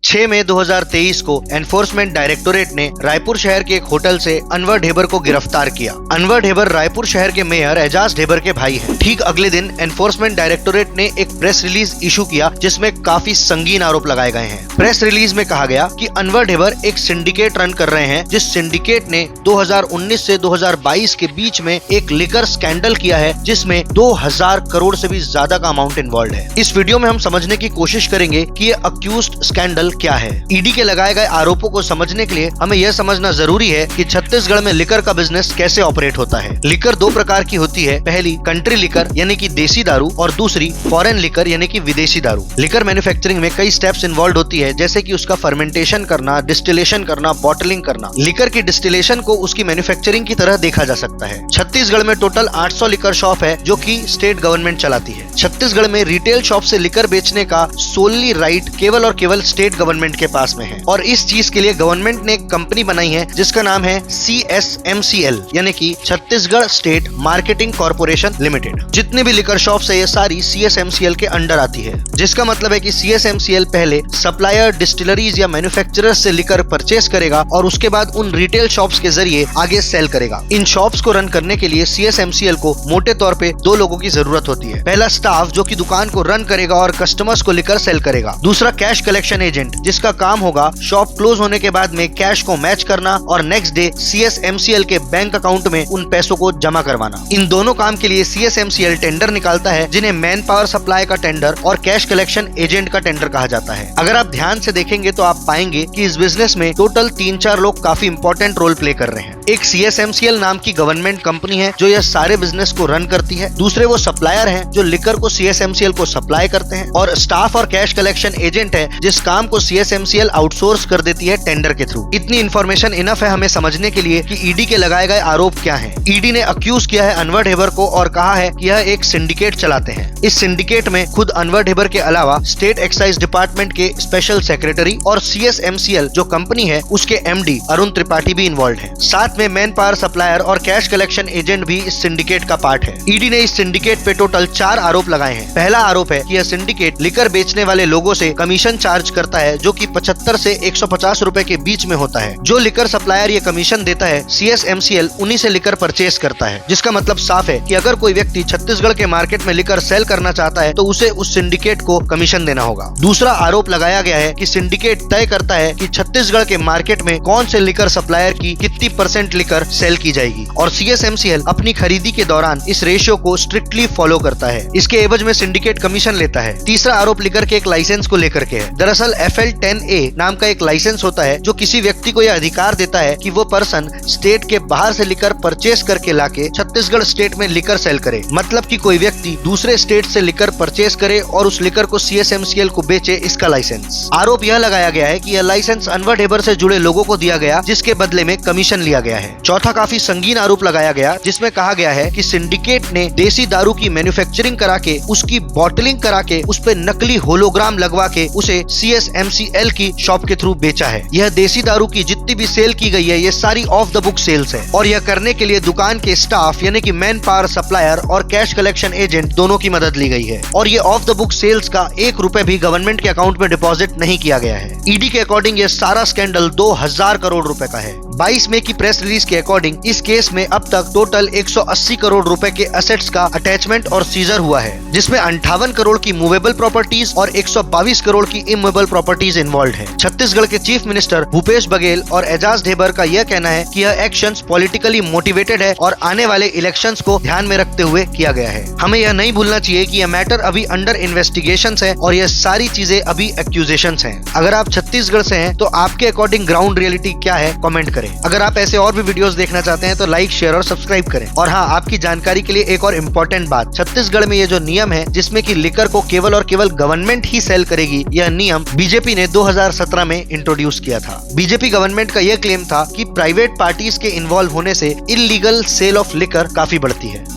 6 मई 2023 को enforcement directorate ने रायपुर शहर के एक होटल से अनवर ढेबर को गिरफ्तार किया। अनवर ढेबर रायपुर शहर के मेयर एजाज ढेबर के भाई हैं। ठीक अगले दिन एनफोर्समेंट डायरेक्टोरेट ने एक प्रेस रिलीज इशू किया जिसमें काफी संगीन आरोप लगाए गए हैं। प्रेस रिलीज में कहा गया कि अनवर ढेबर एक सिंडिकेट रन कर रहे हैं, जिस सिंडिकेट ने 2019 से 2022 के बीच में एक लिकर स्कैंडल किया है जिसमें 2000 करोड़ से भी ज्यादा का अमाउंट इन्वॉल्व है। इस वीडियो में हम समझने की कोशिश करेंगे कि ये अक्यूज्ड स्कैंडल क्या है। ईडी के लगाए गए आरोपों को समझने के लिए हमें यह समझना जरूरी है कि छत्तीसगढ़ में लिकर का बिजनेस कैसे ऑपरेट होता है। लिकर दो प्रकार की होती है, पहली कंट्री लिकर यानी कि देसी दारू और दूसरी फॉरेन लिकर यानी कि विदेशी दारू। लिकर मैन्युफैक्चरिंग में कई स्टेप्स इन्वॉल्व होती है, जैसे कि उसका फर्मेंटेशन करना, डिस्टिलेशन करना, बॉटलिंग करना। लिकर की डिस्टिलेशन को उसकी मैन्युफैक्चरिंग की तरह देखा जा सकता है। छत्तीसगढ़ में टोटल 800 लिकर शॉप है जो कि स्टेट गवर्नमेंट चलाती है। छत्तीसगढ़ में रिटेल शॉप से लिकर बेचने का सोलली राइट केवल और केवल स्टेट गवर्नमेंट के पास में है और इस चीज के लिए गवर्नमेंट ने एक कंपनी बनाई है जिसका नाम है CSMCL यानी कि Chhattisgarh state marketing corporation limited. जितने भी लिकर शॉप्स है ये सारी CSMCL के अंडर आती है, जिसका मतलब है कि CSMCL पहले सप्लायर, डिस्टिलरीज या मैन्युफैक्चरर्स से लिकर परचेस करेगा और उसके बाद उन रिटेल शॉप्स के जरिए आगे सेल करेगा। इन शॉप्स को रन करने के लिए CSMCL को मोटे तौर पे 2 लोगों की जरूरत होती है। पहला स्टाफ जो कि दुकान को रन करेगा और कस्टमर्स को लिकर सेल करेगा। दूसरा कैश कलेक्शन एजेंट जिसका काम होगा शॉप क्लोज होने के बाद में कैश को मैच करना और नेक्स्ट डे CSMCL के बैंक अकाउंट में उन पैसों को जमा करवाना। इन दोनों काम के लिए CSMCL टेंडर निकालता है जिन्हें मैन पावर सप्लाई का टेंडर और कैश कलेक्शन एजेंट का टेंडर कहा जाता है। अगर आप ध्यान से देखेंगे तो आप पाएंगे कि इस बिजनेस में टोटल 3-4 लोग काफी इंपॉर्टेंट रोल प्ले कर रहे हैं। एक CSMCL नाम की गवर्नमेंट कंपनी है जो यह सारे बिजनेस को रन करती है। दूसरे वो सप्लायर हैं जो लिकर को CSMCL को सप्लाई करते हैं और स्टाफ और कैश कलेक्शन एजेंट है जिस काम को CSMCL आउटसोर्स कर देती है टेंडर के थ्रू। इतनी इन्फॉर्मेशन इनफ है हमें समझने के लिए कि ईडी के लगाए गए आरोप क्या हैं। ईडी ने अक्यूज किया है अनवर ढेबर को और कहा है कि यह एक सिंडिकेट चलाते हैं। इस सिंडिकेट में खुद अनवर ढेबर के अलावा स्टेट एक्साइज डिपार्टमेंट के स्पेशल सेक्रेटरी और CSMCL जो कंपनी है उसके MD अरुण त्रिपाठी भी इन्वॉल्व हैं। साथ में मैन पावर सप्लायर और कैश कलेक्शन एजेंट भी इस सिंडिकेट का पार्ट है। ईडी ने इस सिंडिकेट पे टोटल 4 आरोप लगाए हैं। पहला आरोप है कि यह सिंडिकेट लिकर बेचने वाले लोगों से कमीशन चार्ज करता है जो कि 75 से 150 रुपए के बीच में होता है। जो लिकर सप्लायर ये कमीशन देता है CSMCL उन्हीं से लिकर परचेस करता है, जिसका मतलब साफ है कि अगर कोई व्यक्ति छत्तीसगढ़ के मार्केट में लिकर सेल करना चाहता है तो उसे उस सिंडिकेट को कमीशन देना होगा। दूसरा आरोप लगाया गया है कि सिंडिकेट तय करता है कि छत्तीसगढ़ के मार्केट में कौन से लिकर सप्लायर की कितनी % लिकर सेल की जाएगी और CSMCL अपनी खरीदी के दौरान इस रेशियो को स्ट्रिक्टली फॉलो करता है। इसके एवज में सिंडिकेट कमीशन लेता है। तीसरा आरोप लिकर के एक लाइसेंस को लेकर के है। दरअसल FL10A नाम का एक लाइसेंस होता है जो किसी व्यक्ति को यह अधिकार देता है कि वो पर्सन स्टेट के बाहर से लिकर परचेस करके लाके छत्तीसगढ़ स्टेट में लिकर सेल करे। मतलब कि कोई व्यक्ति दूसरे स्टेट से लिकर परचेस करे और उस लिकर को CSMCL को बेचे, इसका लाइसेंस। आरोप यह लगाया गया है कि यह लाइसेंस अनवर ढेबर से जुड़े लोगों को दिया गया जिसके बदले में कमीशन लिया गया है। चौथा काफी संगीन आरोप लगाया गया जिसमें कहा गया है कि सिंडिकेट ने देसी दारू की मैन्युफैक्चरिंग करा के उसकी बॉटलिंग करा के उस पे नकली होलोग्राम लगवा के उसे CSMCL की शॉप के थ्रू बेचा है। यह देसी दारू की जितनी भी सेल की गई है ये सारी ऑफ द बुक सेल्स है और यह करने के लिए दुकान के स्टाफ यानी कि मैन पावर सप्लायर और कैश कलेक्शन एजेंट दोनों की मदद ली गई है और ये ऑफ द बुक सेल्स का 1 रुपए भी गवर्नमेंट के अकाउंट में डिपॉजिट नहीं किया गया है। ईडी के अकॉर्डिंग ये सारा स्कैंडल 2000 करोड़ रुपए का है। 22 मई की प्रेस रिलीज के अकॉर्डिंग इस केस में अब तक टोटल 180 करोड़ रुपए के असेट्स का अटैचमेंट और सीजर हुआ है, जिसमें 58 करोड़ की मूवेबल प्रॉपर्टीज और 122 करोड़ की इमूवेबल प्रॉपर्टीज इन्वॉल्व है। छत्तीसगढ़ के चीफ मिनिस्टर भूपेश बघेल और एजाज ढेबर का यह कहना है कि यह एक्शंस पॉलिटिकली मोटिवेटेड है और आने वाले इलेक्शंस को ध्यान में रखते हुए किया गया है। हमें यह नहीं भूलना चाहिए कि यह मैटर अभी अंडर इन्वेस्टिगेशंस है और यह सारी चीजें अभी एक्यूजेशंस हैं। अगर आप छत्तीसगढ़ से हैं तो आपके अकॉर्डिंग ग्राउंड रियलिटी क्या है, कमेंट करें। अगर आप ऐसे और भी वीडियोस देखना चाहते हैं तो लाइक, शेयर और सब्सक्राइब करें। और हाँ, आपकी जानकारी के लिए एक और इम्पोर्टेंट बात, छत्तीसगढ़ में ये जो नियम है जिसमें कि लिकर को केवल और केवल गवर्नमेंट ही सेल करेगी, यह नियम बीजेपी ने 2017 में इंट्रोड्यूस किया था। बीजेपी गवर्नमेंट का यह क्लेम था कि प्राइवेट पार्टीज के इन्वॉल्व होने से इलीगल सेल ऑफ लिकर काफी बढ़ती है।